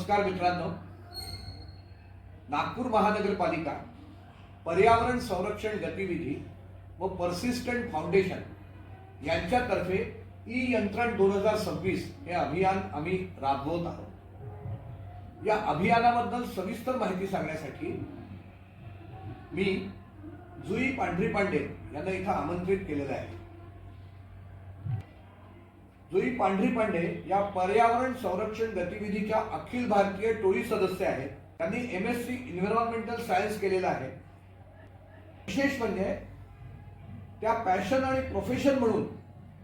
नमस्कार मित्रांनो, नागपूर महानगरपालिका पर्यावरण संरक्षण गतिविधी व पर्सिस्टंट फाउंडेशन यांच्यातर्फे ई यंत्रण 2026 हे अभियान आम्ही राबवत आहोत। या अभियानाबद्दल सविस्तर माहिती सांगण्यासाठी मी जुई पांढरी पांडे यांना इथं आमंत्रित केलेलं आहे। जुई पांढरी पांडे या पर्यावरण संरक्षण गतिविधीच्या अखिल भारतीय टोळी सदस्य आहेत। त्यांनी MSc एन्व्हायरमेंटल सायन्स केलेला आहे। विशेष म्हणजे त्या पॅशन आणि प्रोफेशन म्हणून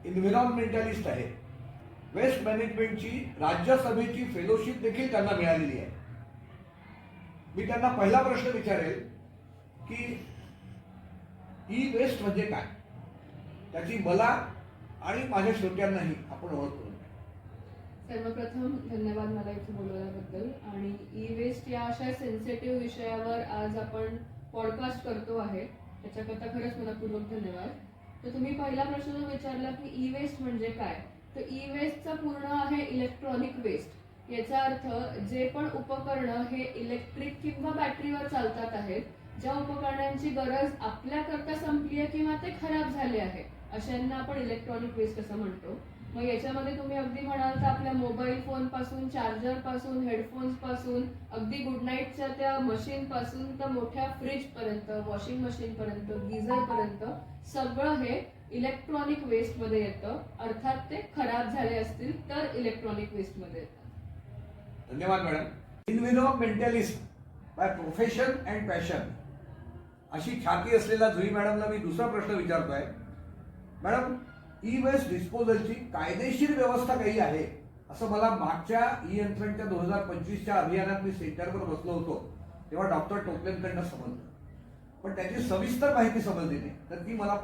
एन्व्हायरमेंटलिस्ट आहेत। वेस्ट मॅनेजमेंटची राज्यसभेची फेलोशिप देखील त्यांना मिळालेली आहे। मी त्यांना पहिला प्रश्न विचारेल की ई वेस्ट म्हणजे काय, त्याची मला आणि माझ्या श्रोत्यांनाही आपण ओळख करून द्या। सर्वप्रथम धन्यवाद मला इथे बोलवल्याबद्दल। आणि ई वेस्ट या अशा सेन्सिटिव्ह विषयावर आज आपण पॉडकास्ट करतो आहे, त्याच्याकरता खरंच मनपूर्वक धन्यवाद। तर तुम्ही पहिला प्रश्न जो विचारला की ई वेस्ट म्हणजे काय, तर ई वेस्टचा पूर्ण आहे इलेक्ट्रॉनिक वेस्ट। याचा अर्थ जे पण उपकरणं हे इलेक्ट्रिक किंवा बॅटरीवर चालतात आहेत, ज्या उपकरणांची गरज आपल्याकरता संपली आहे किंवा ते खराब झाले आहे, अशांना आपण इलेक्ट्रॉनिक वेस्ट असं म्हणतो। मग याच्यामध्ये तुम्ही अगदी म्हणाल तर आपल्या मोबाईल फोन पासून, चार्जर पासून, हेडफोन्स पासून, अगदी गुड नाईटच्या त्या मशीन पासून तर मोठ्या फ्रीज पर्यंत, वॉशिंग मशीन पर्यंत, गिझर पर्यंत सगळं हे इलेक्ट्रॉनिक वेस्ट मध्ये येतं। अर्थात ते खराब झाले असतील तर इलेक्ट्रॉनिक वेस्ट मध्ये येतात। धन्यवाद madam. Environmentalist by profession and passion अशी ख्याती असलेल्या जुई मॅडमला मी दुसरा प्रश्न विचारतोय। मॅडम, ई वेस्ट डिस्पोजलची कायदेशीर व्यवस्था काही आहे असं मला मागच्या ई यंत्रणच्या 2025च्या अभियानात मी सेंटरवर बसलो होतो तेव्हा डॉक्टर टोपलेंकडनं समजलं, पण त्याची सविस्तर माहिती समजली नाही। तर ती मला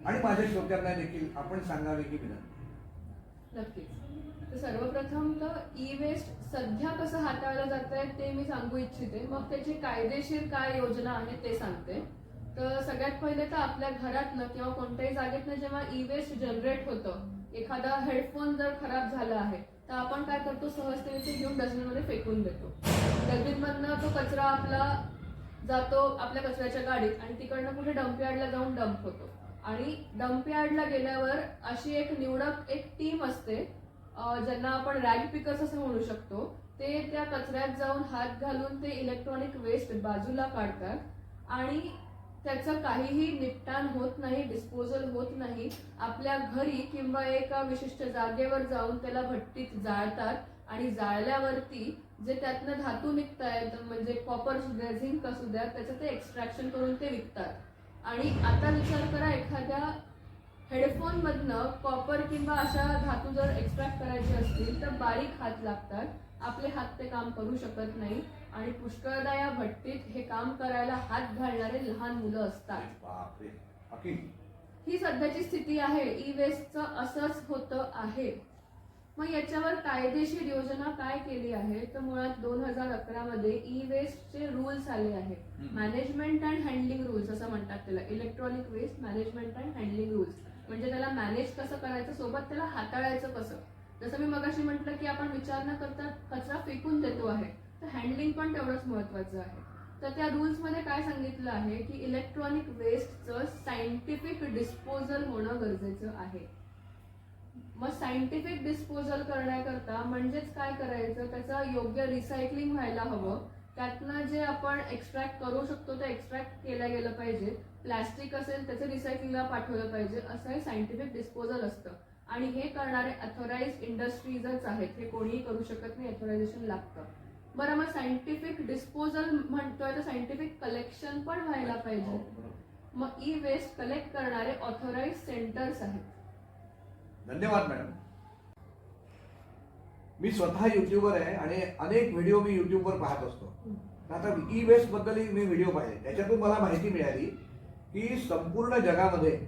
आणि माझ्या श्रोत्यांना देखील आपण सांगावी की विनंती। नक्कीच। तर सर्वप्रथम तर ई वेस्ट सध्या कसं हाताळलं जात आहे ते मी सांगू इच्छिते, मग त्याची कायदेशीर काय योजना आहे ते सांगते। तर सगळ्यात पहिले तर आपल्या घरातनं किंवा कोणत्याही जागेतनं जेव्हा ई वेस्ट जनरेट होतं, एखादा हेडफोन जर खराब झाला आहे तर आपण काय करतो, सहजतेने ते घेऊन डस्टबिनमध्ये फेकून देतो। डस्टबिनमधनं तो कचरा आपला जातो आपल्या कचऱ्याच्या गाडीत आणि तिकडनं कुठे डम्पयार्डला जाऊन डंप होतो। आणि डम्पयार्डला गेल्यावर अशी एक निवडक एक टीम असते, ज्यांना आपण रॅग पिकर्स असं म्हणू शकतो। ते त्या कचऱ्यात जाऊन हात घालून ते इलेक्ट्रॉनिक वेस्ट बाजूला काढतात आणि त्याचं काहीही निपटान होत नाही, डिस्पोजल होत नाही। आपल्या घरी किंवा एका विशिष्ट जागेवर जाऊन त्याला भट्टीत जाळतात आणि जाळल्यावरती जे त्यातनं धातू निघतायत, म्हणजे कॉपर असू द्या, झिंक असू द्या, त्याचं ते एक्स्ट्रॅक्शन करून ते विकतात। आणि आता विचार करा, एखाद्या हेडफोन मधनं कॉपर किंवा अशा धातू जर एक्स्ट्रॅक्ट करायचे असतील तर बारीक हात लागतात, आपले हात ते काम करू शकत नाही आणि पुष्कळदा या भट्टीत हे काम करायला हात घालणारे लहान मुलं असतात। ही सध्याची स्थिती आहे। ई वेस्टचं असंच होतं आहे। मग याच्यावर कायदेशीर योजना काय केली आहे, तर मुळात 2011 मध्ये ई वेस्टचे रूल्स आले आहेत। मॅनेजमेंट अँड हँडलिंग रूल्स असं म्हणतात त्याला, electronic waste management and handling rules. म्हणजे त्याला मॅनेज कसं करायचं, सोबत त्याला हाताळायचं कसं। जसं मी मगाशी म्हटलं की आपण विचार न करता कचरा फेकून देतो आहे, तर हँडलिंग पण तेवढंच महत्वाचं आहे। तर त्या रूल्स मध्ये काय सांगितलं आहे की इलेक्ट्रॉनिक वेस्टचं सायंटिफिक डिस्पोजल होणं गरजेचं आहे। मग सायंटिफिक डिस्पोजल करण्याकरता म्हणजेच काय करायचं, त्याचं योग्य रिसायकलिंग व्हायला हवं। त्यातनं जे आपण एक्स्ट्रॅक्ट करू शकतो ते एक्स्ट्रॅक्ट केलं गेलं पाहिजे। प्लास्टिक असेल त्याचं रिसायकलिंगला पाठवलं पाहिजे, असं हे सायंटिफिक डिस्पोजल असतं। आणि हे करणारे अथॉराइज्ड इंडस्ट्रीजच आहेत, हे कोणीही करू शकत नाही, अथॉरायझेशन लागतं। बरं, मग सायंटिफिक डिस्पोजल म्हणतोय तर सायंटिफिक कलेक्शन पण व्हायला पाहिजे। मग ई वेस्ट कलेक्ट करणारे ऑथोराइज्ड सेंटर्स आहेत। धन्यवाद मॅडम। मी स्वतः युट्यूबर आहे आणि अनेक व्हिडिओ मी युट्यूबवर पाहत असतो। आता ई वेस्ट बद्दलही मी व्हिडिओ पाहिले, त्याच्यातून मला माहिती मिळाली की संपूर्ण जगामध्ये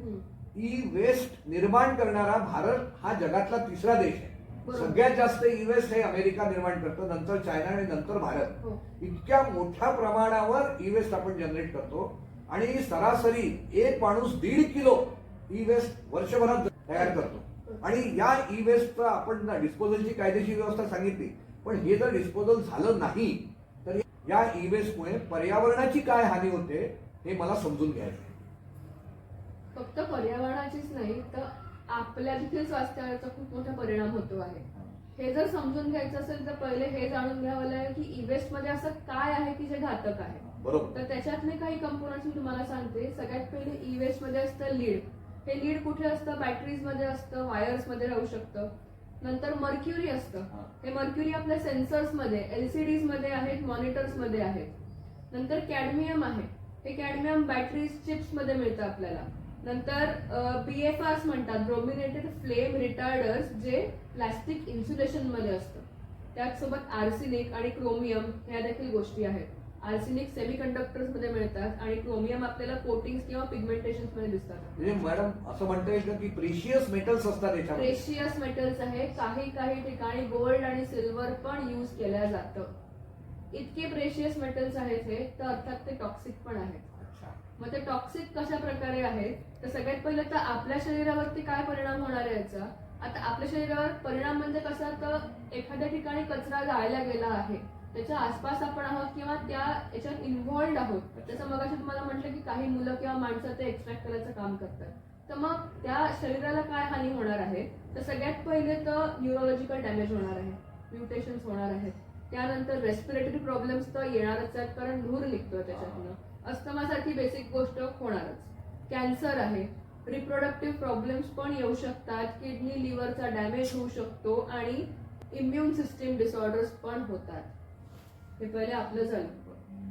ई वेस्ट निर्माण करणारा भारत हा जगातला तिसरा देश आहे। सगळ्यात जास्त ई वेस्ट हे अमेरिका निर्माण करतं, नंतर चायना आणि नंतर भारत। इतक्या मोठ्या प्रमाणावर ई वेस्ट आपण जनरेट करतो आणि सरासरी एक माणूस 1.5 किलो ई वेस्ट वर्षभरात तयार करतो। आणि या ई वेस्टचं आपण डिस्पोजलची कायदेशीर व्यवस्था सांगितली, पण हे जर डिस्पोजल झालं नाही तर या ई वेस्टमुळे पर्यावरणाची काय हानी होते हे मला समजून घ्यायचं आहे. फक्त पर्यावरणाचीच नाही तर आपल्या देखील स्वास्थ्याचा खूप मोठा परिणाम होतो आहे. हे जर समजून घ्यायचं असेल तर पहिले हे जाणून घ्यावं लागेल की ई वेस्ट मध्ये असं काय आहे की जे घातक आहे. बरोबर. तर त्याच्यातले काही कंपोनंट्स मी तुम्हाला सांगते. सगळ्यात पहिले ई वेस्ट मध्ये असतं लीड. हे लीड कुठे असतं? बॅटरीज मध्ये असतं, वायर्स मध्ये राहू शकतं. नंतर मर्क्युरी असतं. हे मर्क्युरी आपल्या सेन्सर्स मध्ये, एलसीडीज मध्ये आहेत, मॉनिटर्स मध्ये आहेत. नंतर कॅडमियम आहे. हे कॅडमियम बॅटरीज, चिप्स मध्ये मिळतं आपल्याला. नंतर BFRs म्हणतात, ब्रोमिनेटेड फ्लेम रिटार्डर्स, जे प्लास्टिक इन्सुलेशन मध्ये असतं. त्याचसोबत आर्सेनिक आणि क्रोमियम ह्या देखील गोष्टी आहेत. आर्सेनिक सेमीकंडक्टर्स मध्ये मिळतात आणि क्रोमियम आपल्याला कोटिंग्स किंवा पिगमेंटेशन मध्ये दिसतात. म्हणजे मॅडम असं म्हणता येईल की प्रिशियस मेटल्स असतात याच्यामध्ये. प्रेशियस मेटल्स आहे. काही ठिकाणी गोल्ड आणि सिल्वर पण यूज केल्या जातं. इतके प्रेशियस मेटल्स आहेत हे, तर अर्थात ते टॉक्सिक पण आहेत. मग ते टॉक्सिक कशा प्रकारे आहेत? तर सगळ्यात पहिलं तर आपल्या शरीरावरती काय परिणाम होणार आहे याचा. आता आपल्या शरीरावर परिणाम म्हणजे कसा, तर एखाद्या ठिकाणी कचरा जाळला गेला आहे, त्याच्या आसपास आपण आहोत किंवा त्या याच्यात इन्व्हॉल्ड आहोत. जसं मगाशी तुम्हाला म्हटलं की काही मुलं किंवा माणसं ते एक्स्ट्रॅक्ट करायचं काम करतात. तर मग त्या शरीराला काय हानी होणार आहे? तर सगळ्यात पहिले तर न्यूरोलॉजिकल डॅमेज होणार आहे, म्युटेशन्स होणार आहेत. त्यानंतर रेस्पिरेटरी प्रॉब्लेम्स तर येणारच आहेत, कारण धूर निघतोय त्याच्यातनं. अस्थमासारखी बेसिक गोष्ट होणारच. कॅन्सर आहे. रिप्रोडक्टिव्ह प्रॉब्लेम्स पण येऊ शकतात. किडनी लिव्हरचा डॅमेज होऊ शकतो आणि इम्युन सिस्टीम डिसऑर्डर्स पण होतात. हे पहिले आपलं झालं,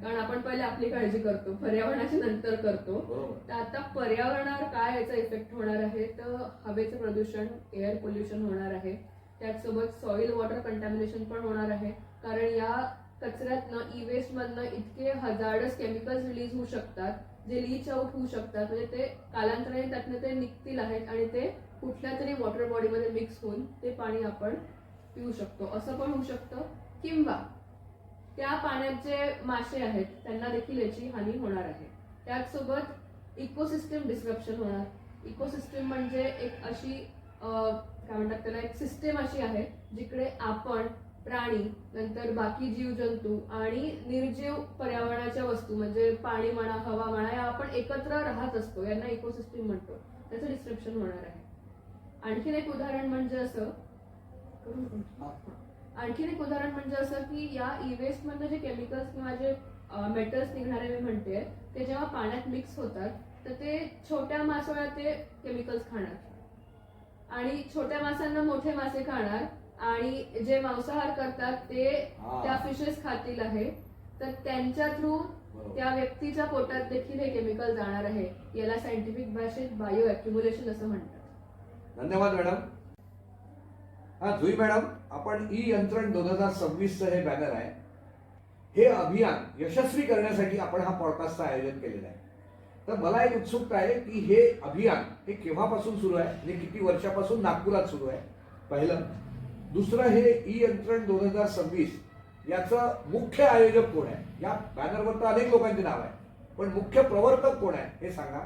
कारण आपण पहिले आपली काळजी करतो, पर्यावरणाची नंतर करतो. तर आता पर्यावरणावर काय याचा इफेक्ट होणार आहे, तर हवेचं प्रदूषण, एअर पोल्युशन होणार आहे. त्याचसोबत सॉइल वॉटर कंटॅमिनेशन पण होणार आहे, कारण या कचऱ्यातनं, ई वेस्ट मधनं इतके हजार्डस केमिकल्स रिलीज होऊ शकतात, जे लीच आउट होऊ शकतात. म्हणजे ते कालांतराने त्यातनं ते निघतील आहेत आणि ते कुठल्या तरी वॉटर बॉडीमध्ये मिक्स होऊन ते पाणी आपण पिऊ शकतो, असं पण होऊ शकतं. किंवा त्या पाण्यात जे मासे आहेत त्यांना देखील याची हानी होणार आहे. त्याचसोबत इकोसिस्टम डिस्रप्शन होणार. इकोसिस्टम म्हणजे एक अशी काय म्हणतात त्याला, एक सिस्टीम अशी आहे जिकडे आपण, प्राणी, नंतर बाकी जीवजंतू आणि निर्जीव पर्यावरणाच्या वस्तू म्हणजे पाणी म्हणा, हवा म्हणा, या आपण एकत्र राहत असतो. यांना इकोसिस्टीम म्हणतो. त्याचं डिस्क्रिप्शन होणार आहे. आणखीन एक उदाहरण म्हणजे असं की या ई वेस्ट मधनं जे केमिकल्स किंवा जे मेटल्स निघणारे मी म्हणते, ते जेव्हा पाण्यात मिक्स होतात तर ते छोट्या मासोळ्या ते केमिकल्स खाणार आणि छोट्या माशांना मोठे मासे खाणार आणि जे मांसाहार करतात ते त्या फिशेस खातील आहे. तर त्यांच्या थ्रू त्या व्यक्तीच्या पोटात देखील हे केमिकल जाणार आहे. याला सायंटिफिक भाषेत बायो अॅक्युम्युलेशन असं म्हणतात. धन्यवाद मॅडम. जुई मॅडम, आपण ई यंत्रण 2026 हे बॅनर आहे, हे अभियान यशस्वी करण्यासाठी आपण हा पॉडकास्टचं आयोजन केलेलं आहे. तर मला एक उत्सुकता आहे की हे अभियान हे केव्हापासून सुरू आहे, म्हणजे किती वर्षापासून नागपुरात सुरू आहे, पहिलं. दुसरं, हे ई यंत्रण 2026 याचं मुख्य आयोजक कोण आहे? या बॅनरवर तर अनेक लोकांचे नाव आहे, पण मुख्य प्रवर्तक कोण आहे हे सांगा.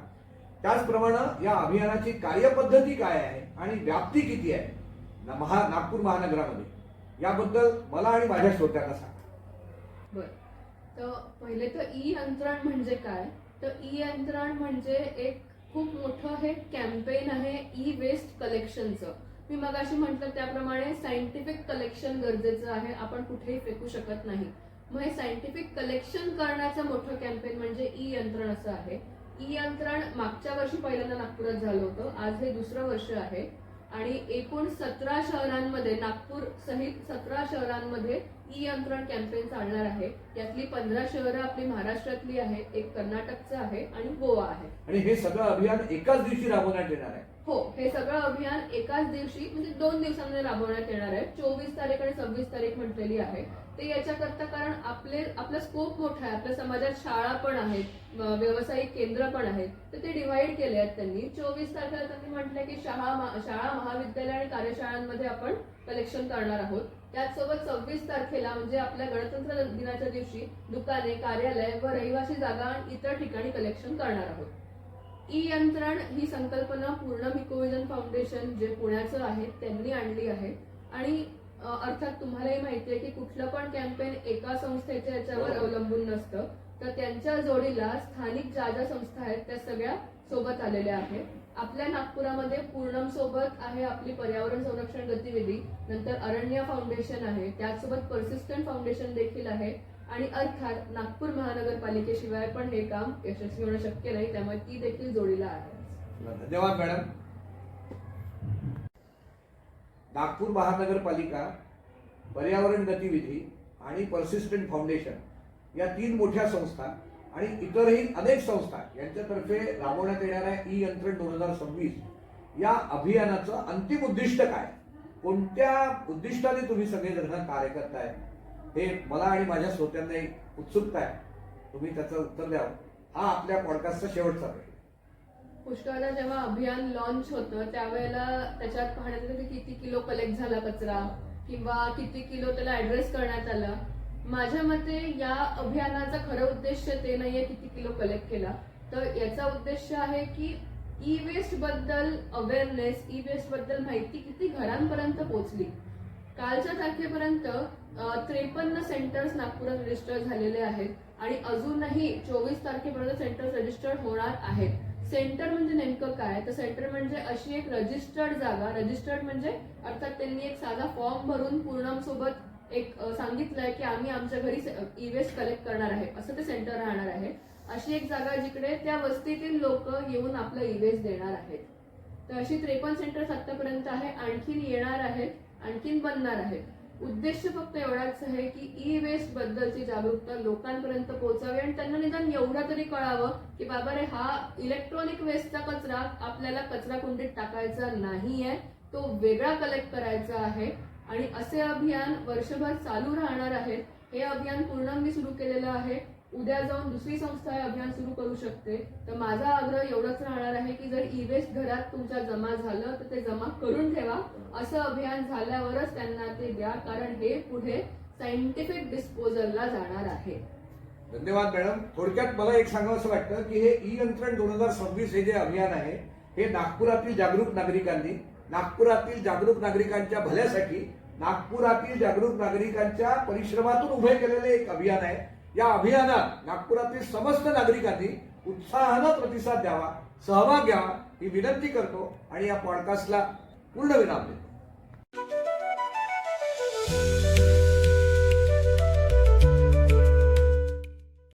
त्याचप्रमाणे या अभियानाची कार्यपद्धती काय आहे आणि व्याप्ती किती आहे नागपूर महानगरामध्ये, याबद्दल मला आणि माझ्या श्रोत्यांना सांगा. बर, तर पहिले तर ई यंत्रण म्हणजे काय, तर ई यंत्रण म्हणजे एक खूप मोठं हे कॅम्पेन आहे ई वेस्ट कलेक्शनचं. मी मगाशी म्हटलं त्याप्रमाणे सायंटिफिक कलेक्शन गरजेचं आहे, आपण कुठेही फेकू शकत नाही. मग हे सायंटिफिक कलेक्शन करण्याचं मोठं कॅम्पेन म्हणजे ई यंत्रण असं आहे. ई यंत्रण मागच्या वर्षी पहिल्यांदा नागपुरात झालं होतं, आज हे दुसरं वर्ष आहे आणि एकूण 17 शहरांमध्ये, नागपूर सहित 17 शहरांमध्ये ई यंत्रण कॅम्पेन चालणार आहे. यातली 15 शहरं आपली महाराष्ट्रातली आहे, एक कर्नाटकचं आहे आणि गोवा आहे. आणि हे सगळं अभियान एकाच दिवशी राबवण्यात येणार आहे. हो, हे सगळं अभियान एकाच दिवशी म्हणजे 2 दिवसांमध्ये राबवण्यात येणार आहे. 24 तारीख आणि 26 तारीख म्हटलेली आहे. ते याच्याकरता कारण आपला स्कोप मोठा आहे. आपल्या समाजात शाळा पण आहेत, व्यावसायिक केंद्र पण आहेत, तर ते डिव्हाइड केले आहेत त्यांनी. 24 तारखेला त्यांनी म्हटलंय की शाळा, महाविद्यालय आणि कार्यशाळांमध्ये आपण कलेक्शन करणार आहोत. त्याचसोबत 26 तारखेला म्हणजे आपल्या गणतंत्र दिनाच्या दिवशी दुकाने, कार्यालय व रहिवासी जागा आणि इतर ठिकाणी कलेक्शन करणार आहोत. ई यंत्रण ही संकल्पना पूर्ण इकोविजन फाउंडेशन, जे पुण्याचं आहे, त्यांनी आणली आहे आणि अर्थात तुम्हालाही माहितीये की कुठलं पण कॅम्पेन एका संस्थेच्या याच्यावर अवलंबून नसतं. तर त्यांच्या जोडीला स्थानिक ज्या ज्या संस्था आहेत त्या सगळ्या सोबत आलेल्या आहेत. आपल्या नागपुरामध्ये पूर्णम सोबत आहे आपली पर्यावरण संरक्षण गतिविधी, नंतर अरण्य फाउंडेशन आहे, त्याचसोबत पर्सिस्टंट फाउंडेशन देखील आहे आणि अर्थात नागपूर महानगरपालिकेशिवाय पण हे काम यशस्वी होणं शक्य नाही, त्यामुळे ती देखील जोडीला आहे. धन्यवाद मॅडम. नागपूर महानगरपालिका, पर्यावरण गतिविधी आणि पर्सिस्टंट फाउंडेशन या 3 मोठ्या संस्था आणि इतरही अनेक संस्था यांच्यातर्फे राबवण्यात येणाऱ्या ई यंत्रण 2026 या अभियानाचं अंतिम उद्दिष्ट काय, कोणत्या उद्दिष्टाने तुम्ही सगळेजण कार्य करताय, हे मला आणि माझ्या श्रोत्यांनाही उत्सुकता आहे. तुम्ही त्याचं उत्तर द्यावं. हा आपल्या पॉडकास्टचा शेवटचा प्रश्न. पुष्कळदा जेव्हा अभियान लॉन्च होतं त्यावेळेला त्याच्यात पाहण्यात येतं की किती किलो कलेक्ट झाला कचरा किंवा किती किलो त्याला ऍड्रेस करण्यात आला. माझ्या मते या अभियानाचा खरं उद्देश ते नाहीये किती किलो कलेक्ट केला, तर याचा उद्देश आहे की ई वेस्ट बद्दल अवेअरनेस, ई वेस्ट बद्दल माहिती किती घरांपर्यंत पोहोचली. कालच्या तारखेपर्यंत 53 सेंटर्स नागपुरात रजिस्टर झालेले आहेत आणि अजूनही 24 तारखेपर्यंत सेंटर्स रजिस्टर्ड होणार आहेत. सेंटर म्हणजे नेमकं काय, तर सेंटर म्हणजे अशी एक रजिस्टर्ड जागा. रजिस्टर्ड म्हणजे अर्थात त्यांनी एक साधा फॉर्म भरून पूर्णम सोबत एक सांगितलंय की आम्ही आमच्या घरी ई वेस्ट कलेक्ट करणार आहे, असं ते सेंटर राहणार आहे. अशी एक जागा जिकडे त्या वस्तीतील लोक येऊन आपलं ई वेस्ट देणार आहेत. तर अशी 53 सेंटर्स आतापर्यंत आहे, आणखीन येणार आहेत, आणखीन बनणार आहेत. उद्देश फक्त एवढाच आहे की ई वेस्ट बद्दलची जागरूकता लोकांपर्यंत पोहोचावी आणि त्यांना निदान एवढं तरी कळावं की बाबा रे, हा इलेक्ट्रॉनिक वेस्टचा कचरा आपल्याला कचरा कुंडीत टाकायचा नाहीये, तो वेगळा कलेक्ट करायचा आहे. आणि असे अभियान वर्षभर चालू राहणार आहे. हे अभियान पूर्ण मी सुरू केलेलं आहे. उद्या जाऊन दुसरी संस्था हे अभियान सुरू करू शकते. तर माझा आग्रह एवढाच राहणार आहे की जर ई वेस्ट घरात तुमच्या जमा झालं तर ते जमा करून ठेवा. असं अभियान झाल्यावरच त्यांना ते द्या, कारण हे पुढे सायंटिफिक डिस्पोजलला जाणार आहे. धन्यवाद मॅडम. थोडक्यात मला एक सांगावं असं वाटतं की हे ई यंत्रण 2026 हे जे अभियान आहे हे नागपुरातील जागरूक नागरिकांनी, नागपुरातील जागरूक नागरिकांच्या भल्यासाठी, नागपुरातील जागरूक नागरिकांच्या परिश्रमातून उभे केलेले एक अभियान आहे. या अभियानात नागपुरातील समस्त नागरिकांनी उत्साहानं प्रतिसाद द्यावा, सहभाग घ्यावा ही विनंती करतो आणि या पॉडकास्टला पूर्ण विराम देतो.